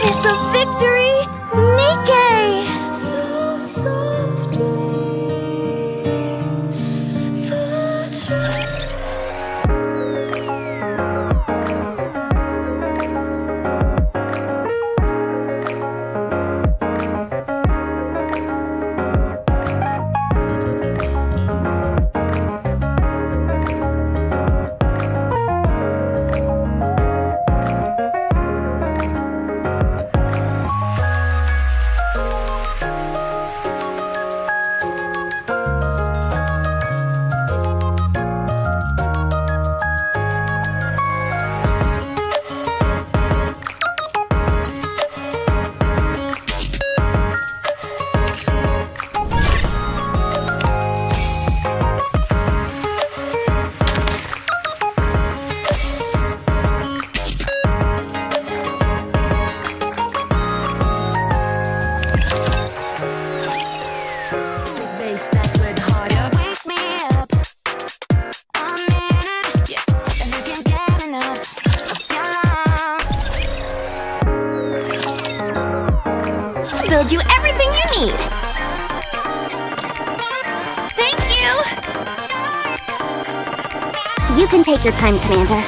Kiss of victory, Nikke! So softly, the truth. Build you everything you need. Thank you! You can take your time, Commander.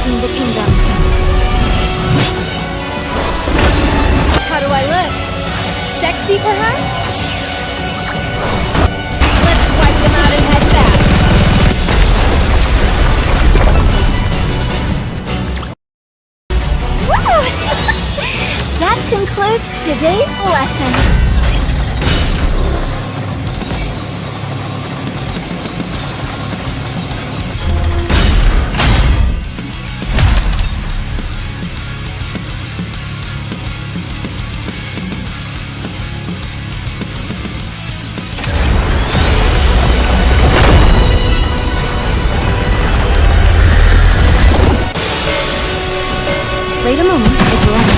The kingdom. How do I look? Sexy, perhaps? Let's wipe them out and head back. Woo! That concludes today's lesson. Wait a moment, it's left.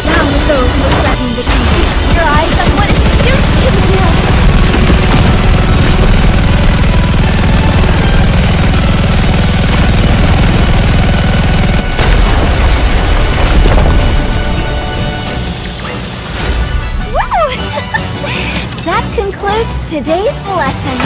Down with those who threaten the kingdom. Feast your eyes on what is soon to do. Woo! That concludes today's lesson.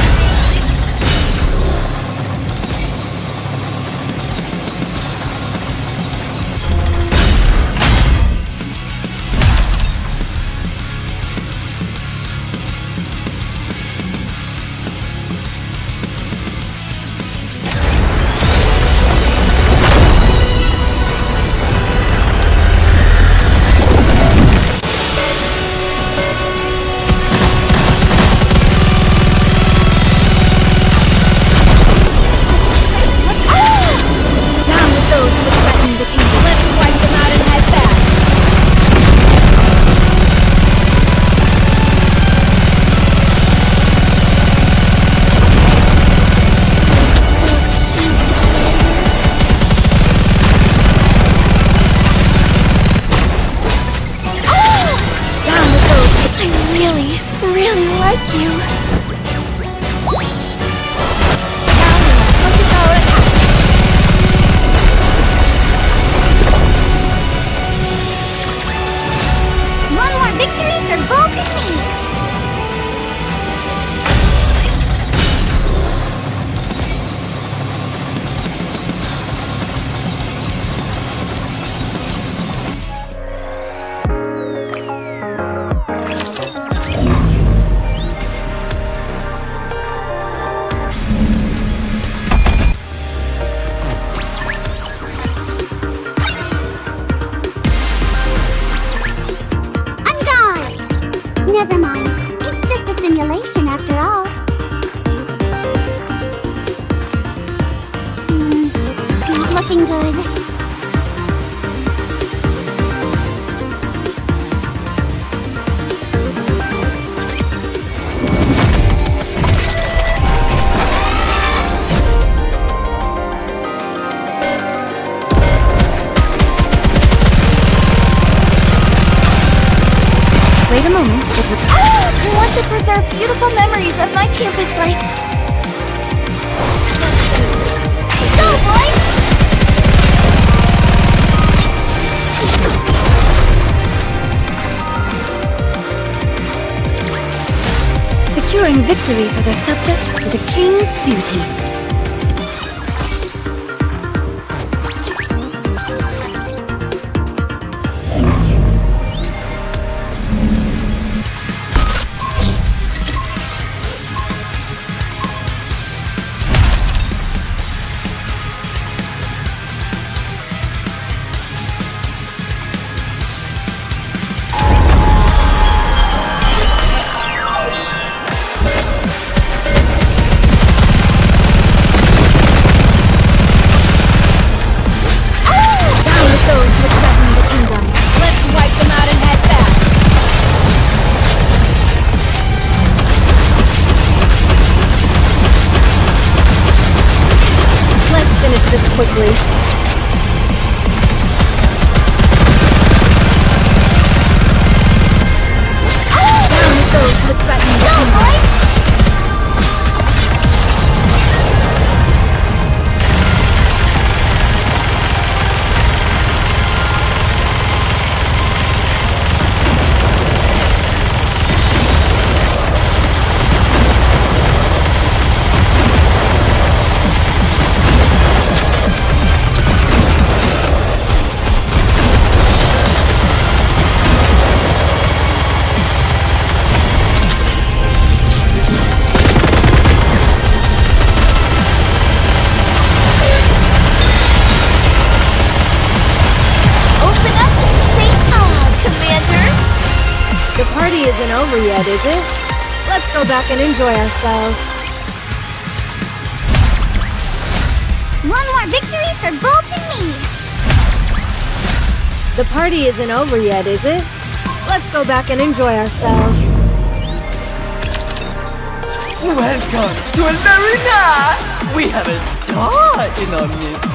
you. One more victory for Bolt and me! Never mind. It's just a simulation after all. Not looking good. Wait a moment. I want to preserve beautiful memories of my campus life. Go, boys! Securing victory for their subjects is a king's duty. Quickly. Down with those who threaten the kingdom. Isn't over yet, is it? Let's go back and enjoy ourselves. One more victory for Bolt and me! The party isn't over yet, is it? Let's go back and enjoy ourselves. Welcome to an arena! We have a star in our midst.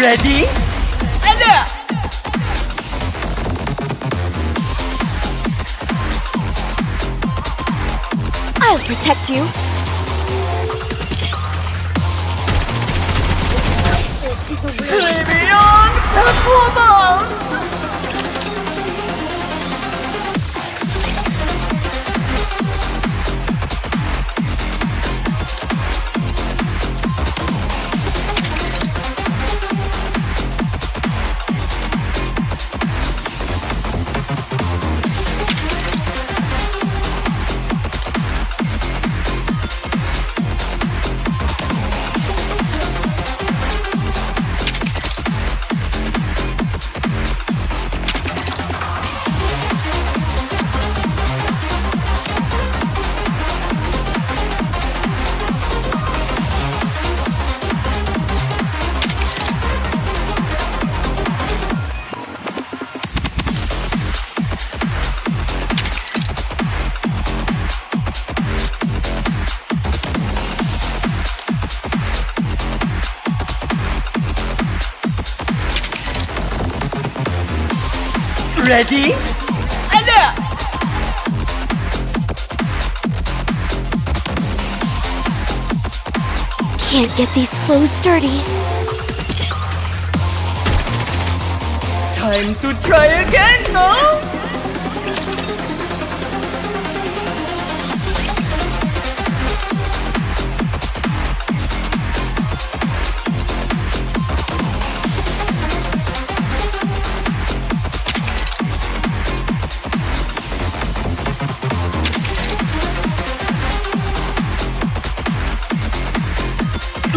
Ready? And up! I'll protect you. Beyond performance! Ready? And up! Can't get these clothes dirty. Time to try again, no?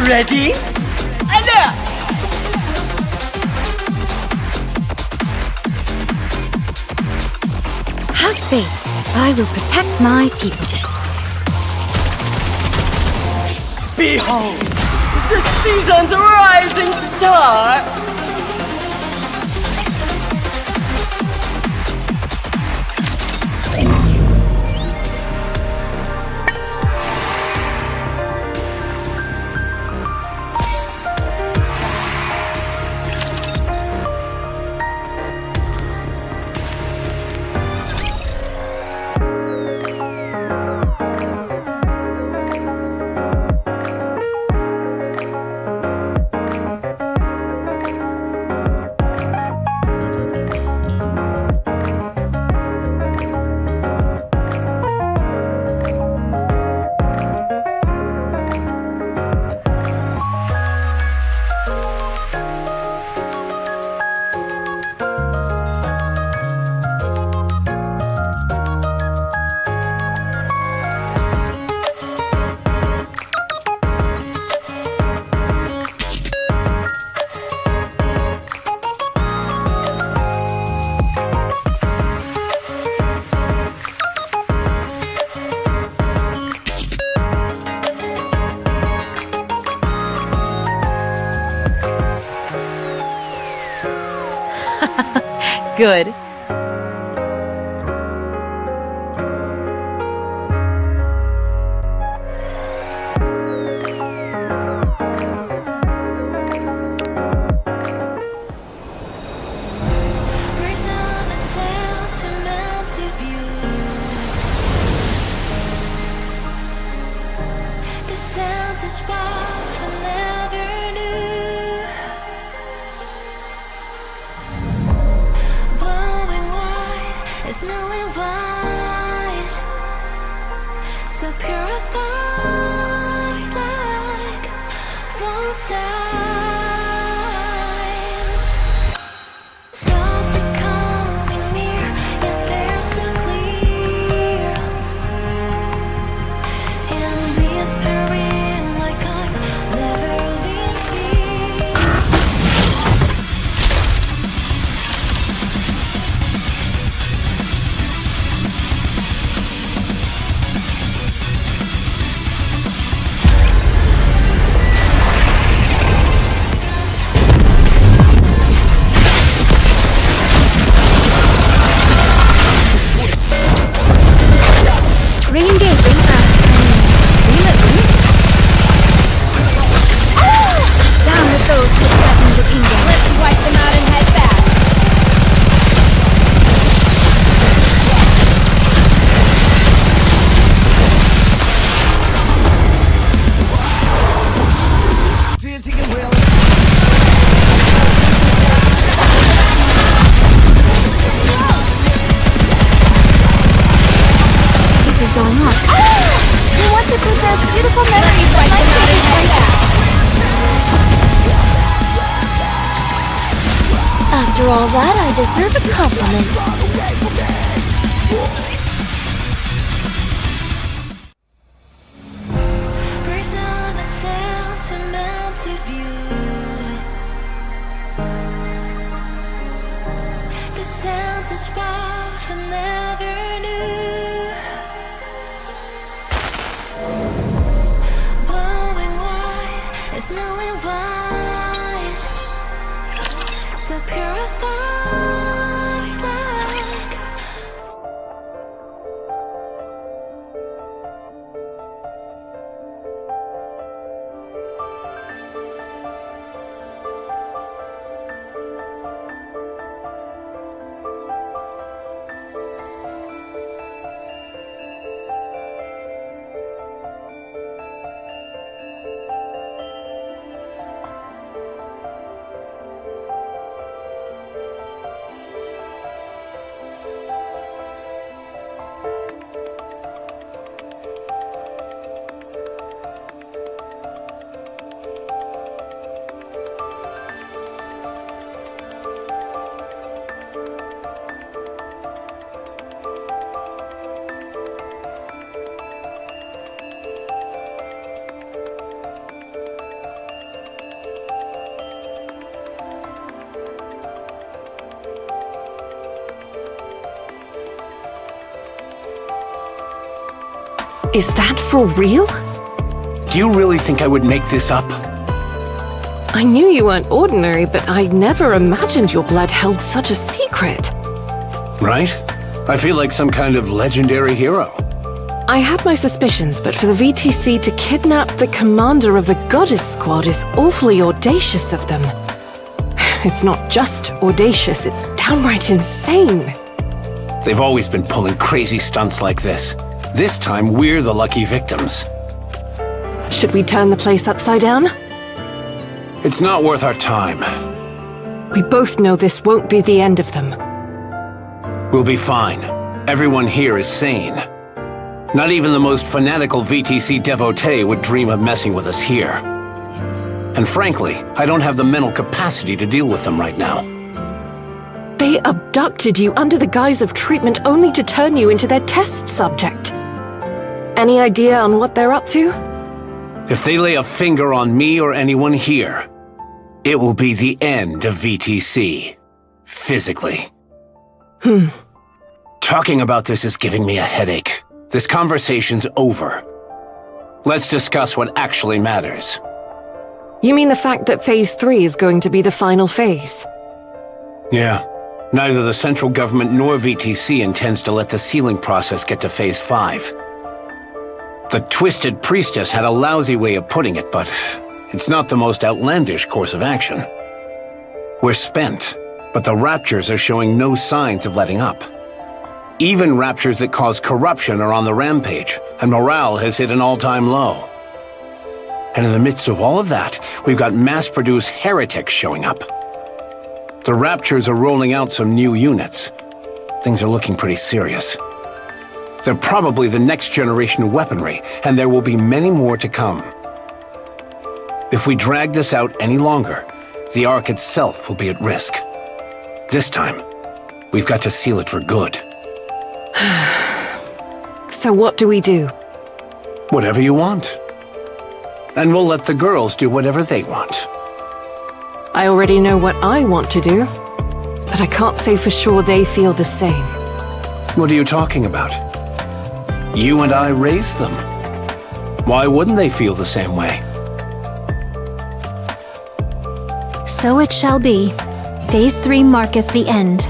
Ready? And up! Have faith. I will protect my people. Behold, the season's rising star! Good. Blow such beautiful memories like my face right now. After all that, I deserve a compliment. Breeze on the sentimental view. The sounds is what I never knew. Blowing wide as lily white, so purified like. Is that for real? Do you really think I would make this up? I knew you weren't ordinary, but I never imagined your blood held such a secret. Right? I feel like some kind of legendary hero. I had my suspicions, but for the VTC to kidnap the commander of the Goddess Squad is awfully audacious of them. It's not just audacious, it's downright insane. They've always been pulling crazy stunts like this. This time, we're the lucky victims. Should we turn the place upside down? It's not worth our time. We both know this won't be the end of them. We'll be fine. Everyone here is sane. Not even the most fanatical VTC devotee would dream of messing with us here. And frankly, I don't have the mental capacity to deal with them right now. They abducted you under the guise of treatment only to turn you into their test subject. Any idea on what they're up to? If they lay a finger on me or anyone here, it will be the end of VTC. Physically. Talking about this is giving me a headache. This conversation's over. Let's discuss what actually matters. You mean the fact that Phase 3 is going to be the final phase? Yeah. Neither the central government nor VTC intends to let the sealing process get to Phase 5. The Twisted Priestess had a lousy way of putting it, but it's not the most outlandish course of action. We're spent, but the Raptures are showing no signs of letting up. Even Raptures that cause corruption are on the rampage, and morale has hit an all-time low. And in the midst of all of that, we've got mass-produced heretics showing up. The Raptures are rolling out some new units. Things are looking pretty serious. They're probably the next generation of weaponry, and there will be many more to come. If we drag this out any longer, the Ark itself will be at risk. This time, we've got to seal it for good. So what do we do? Whatever you want. And we'll let the girls do whatever they want. I already know what I want to do, but I can't say for sure they feel the same. What are you talking about? You and I raised them. Why wouldn't they feel the same way? So it shall be. Phase 3 marketh the end.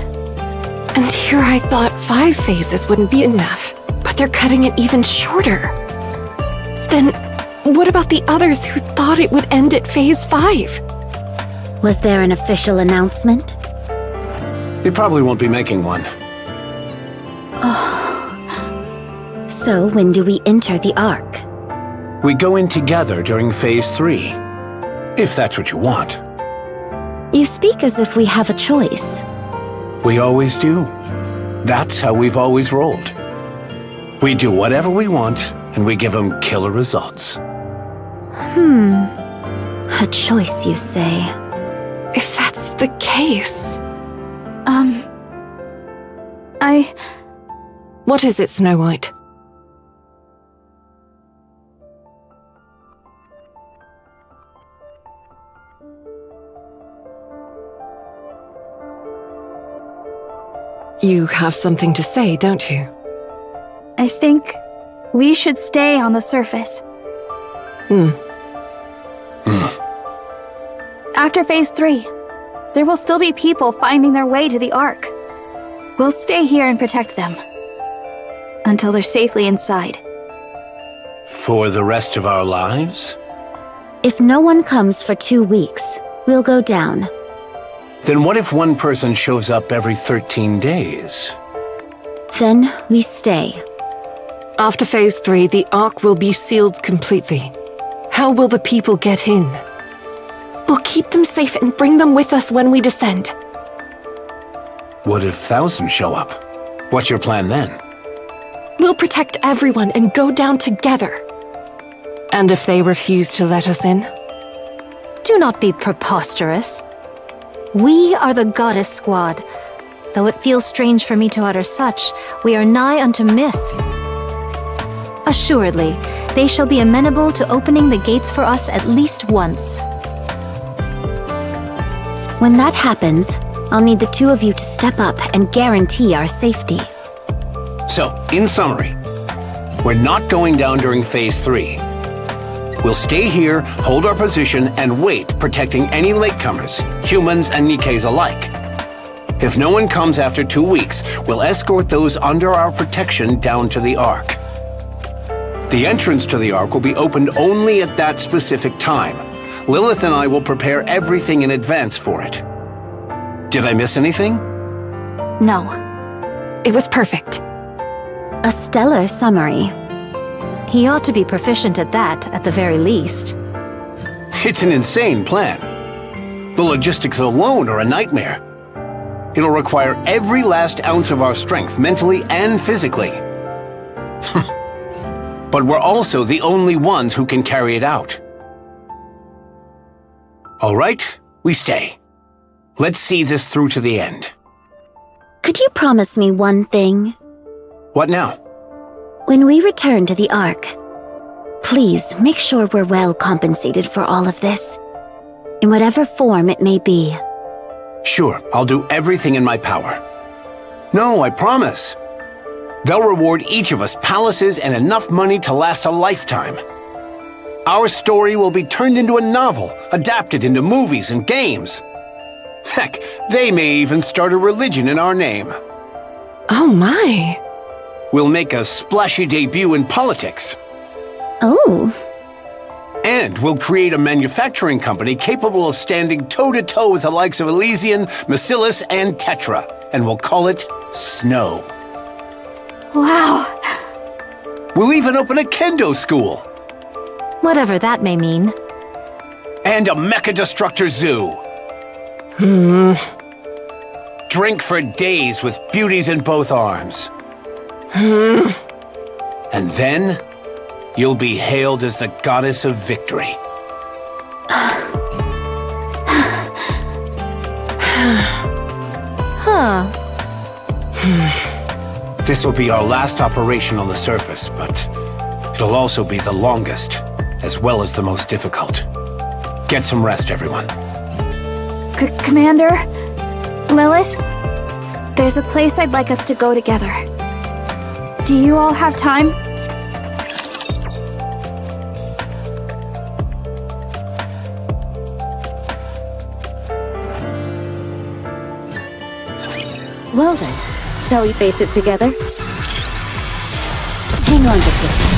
And here I thought 5 phases wouldn't be enough, but they're cutting it even shorter. Then what about the others who thought it would end at Phase 5? Was there an official announcement? You probably won't be making one. So when do we enter the Ark? We go in together during Phase 3. If that's what you want. You speak as if we have a choice. We always do. That's how we've always rolled. We do whatever we want, and we give them killer results. A choice, you say? If that's the case... What is it, Snow White? You have something to say, don't you? I think we should stay on the surface. After Phase 3, there will still be people finding their way to the Ark. We'll stay here and protect them. Until they're safely inside. For the rest of our lives? If no one comes for 2 weeks, we'll go down. Then what if one person shows up every 13 days? Then we stay. After Phase 3, the Ark will be sealed completely. How will the people get in? We'll keep them safe and bring them with us when we descend. What if thousands show up? What's your plan then? We'll protect everyone and go down together. And if they refuse to let us in? Do not be preposterous. We are the goddess squad. Though it feels strange for me to utter such, we are nigh unto myth. Assuredly, they shall be amenable to opening the gates for us at least once. When that happens, I'll need the 2 of you to step up and guarantee our safety. So, in summary, we're not going down during Phase 3. We'll stay here, hold our position, and wait, protecting any latecomers, humans and Nikkes alike. If no one comes after 2 weeks, we'll escort those under our protection down to the Ark. The entrance to the Ark will be opened only at that specific time. Lilith and I will prepare everything in advance for it. Did I miss anything? No. It was perfect. A stellar summary. He ought to be proficient at that, at the very least. It's an insane plan. The logistics alone are a nightmare. It'll require every last ounce of our strength, mentally and physically. But we're also the only ones who can carry it out. All right, we stay. Let's see this through to the end. Could you promise me one thing? What now? When we return to the Ark, please make sure we're well compensated for all of this, in whatever form it may be. Sure, I'll do everything in my power. No, I promise. They'll reward each of us palaces and enough money to last a lifetime. Our story will be turned into a novel, adapted into movies and games. Heck, they may even start a religion in our name. Oh my. We'll make a splashy debut in politics. Oh. And we'll create a manufacturing company capable of standing toe-to-toe with the likes of Elysian, Macilis, and Tetra. And we'll call it Snow. Wow. We'll even open a kendo school. Whatever that may mean. And a mecha destructor zoo. Drink for days with beauties in both arms. And then, you'll be hailed as the goddess of victory. Huh. This will be our last operation on the surface, but it'll also be the longest, as well as the most difficult. Get some rest, everyone. Commander? Lilith? There's a place I'd like us to go together. Do you all have time? Well then, shall we face it together? Hang on just a sec.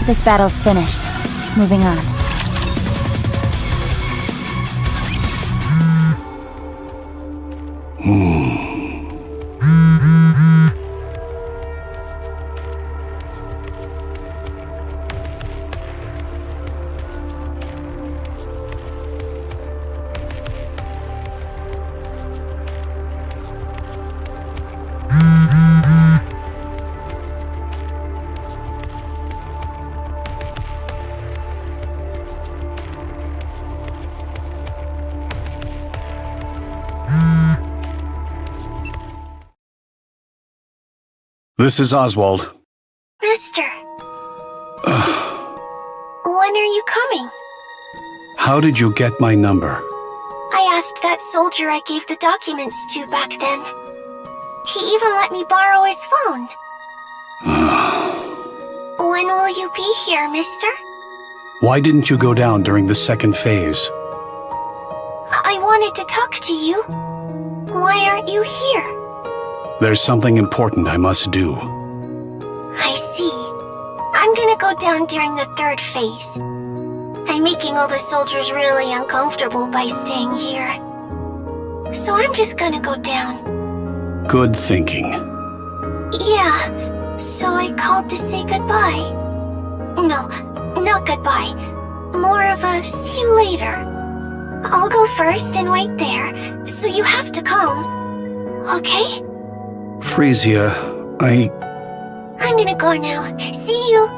This battle's finished. Moving on. This is Oswald. Mister. When are you coming? How did you get my number? I asked that soldier I gave the documents to back then. He even let me borrow his phone. When will you be here, mister? Why didn't you go down during the second phase? I wanted to talk to you. Why aren't you here? There's something important I must do. I see. I'm gonna go down during the third phase. I'm making all the soldiers really uncomfortable by staying here. So I'm just gonna go down. Good thinking. Yeah, so I called to say goodbye. No, not goodbye. More of a see you later. I'll go first and wait there, so you have to come. Okay? Frisia, I'm gonna go now. See you.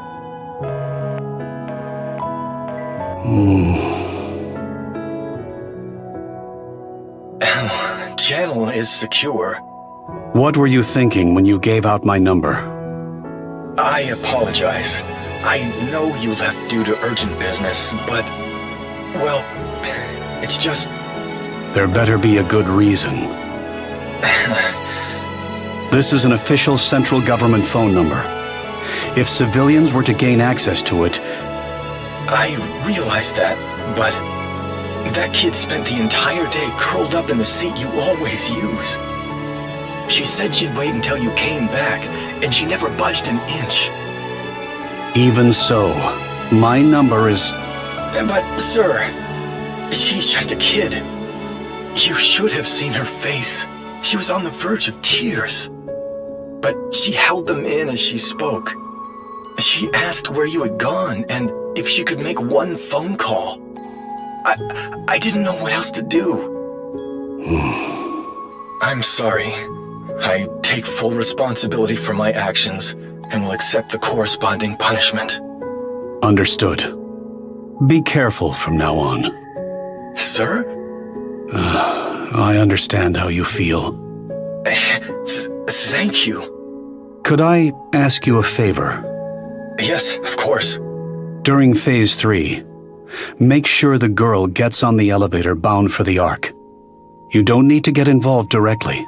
Channel is secure. What were you thinking when you gave out my number? I apologize. I know you left due to urgent business, but... well, it's just... There better be a good reason. This is an official central government phone number. If civilians were to gain access to it... I realize that, but... that kid spent the entire day curled up in the seat you always use. She said she'd wait until you came back, and she never budged an inch. Even so, my number is... But, sir, she's just a kid. You should have seen her face. She was on the verge of tears. But she held them in as she spoke. She asked where you had gone, and if she could make one phone call. I didn't know what else to do. I'm sorry. I take full responsibility for my actions and will accept the corresponding punishment. Understood. Be careful from now on. Sir? I understand how you feel. Thank you. Could I ask you a favor? Yes, of course. During Phase 3, make sure the girl gets on the elevator bound for the Ark. You don't need to get involved directly.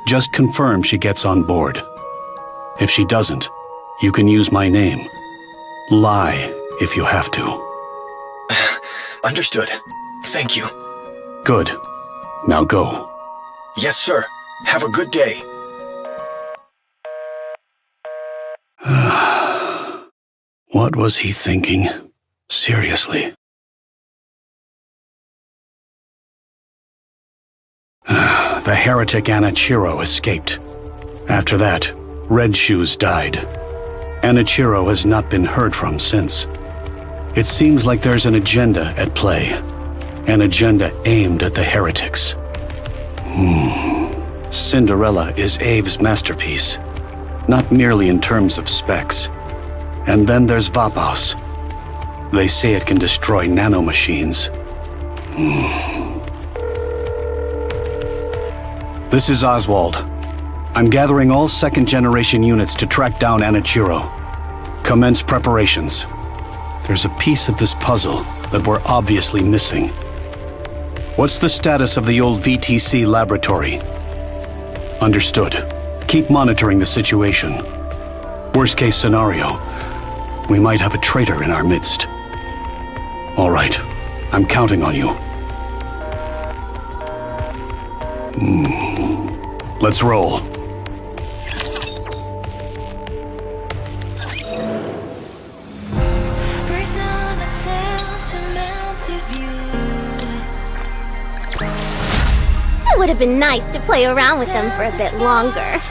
Just confirm she gets on board. If she doesn't, you can use my name. Lie if you have to. Understood. Thank you. Good. Now go. Yes, sir. Have a good day. What was he thinking? Seriously. The heretic Anichiro escaped. After that, Red Shoes died. Anichiro has not been heard from since. It seems like there's an agenda at play. An agenda aimed at the heretics. Cinderella is Abe's masterpiece. Not merely in terms of specs. And then there's Vapaus. They say it can destroy nanomachines. This is Oswald. I'm gathering all second-generation units to track down Anichiro. Commence preparations. There's a piece of this puzzle that we're obviously missing. What's the status of the old VTC laboratory? Understood. Keep monitoring the situation. Worst-case scenario, we might have a traitor in our midst. All right, I'm counting on you. Let's roll. It would have been nice to play around with them for a bit longer.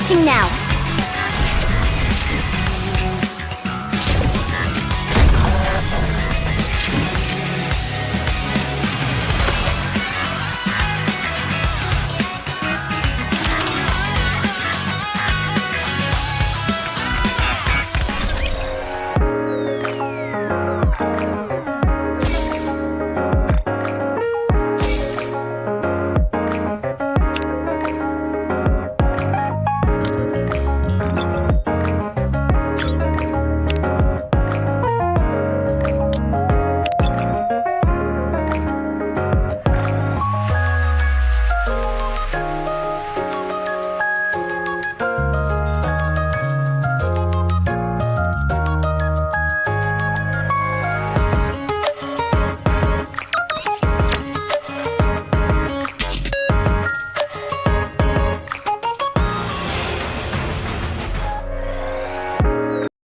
Launching now.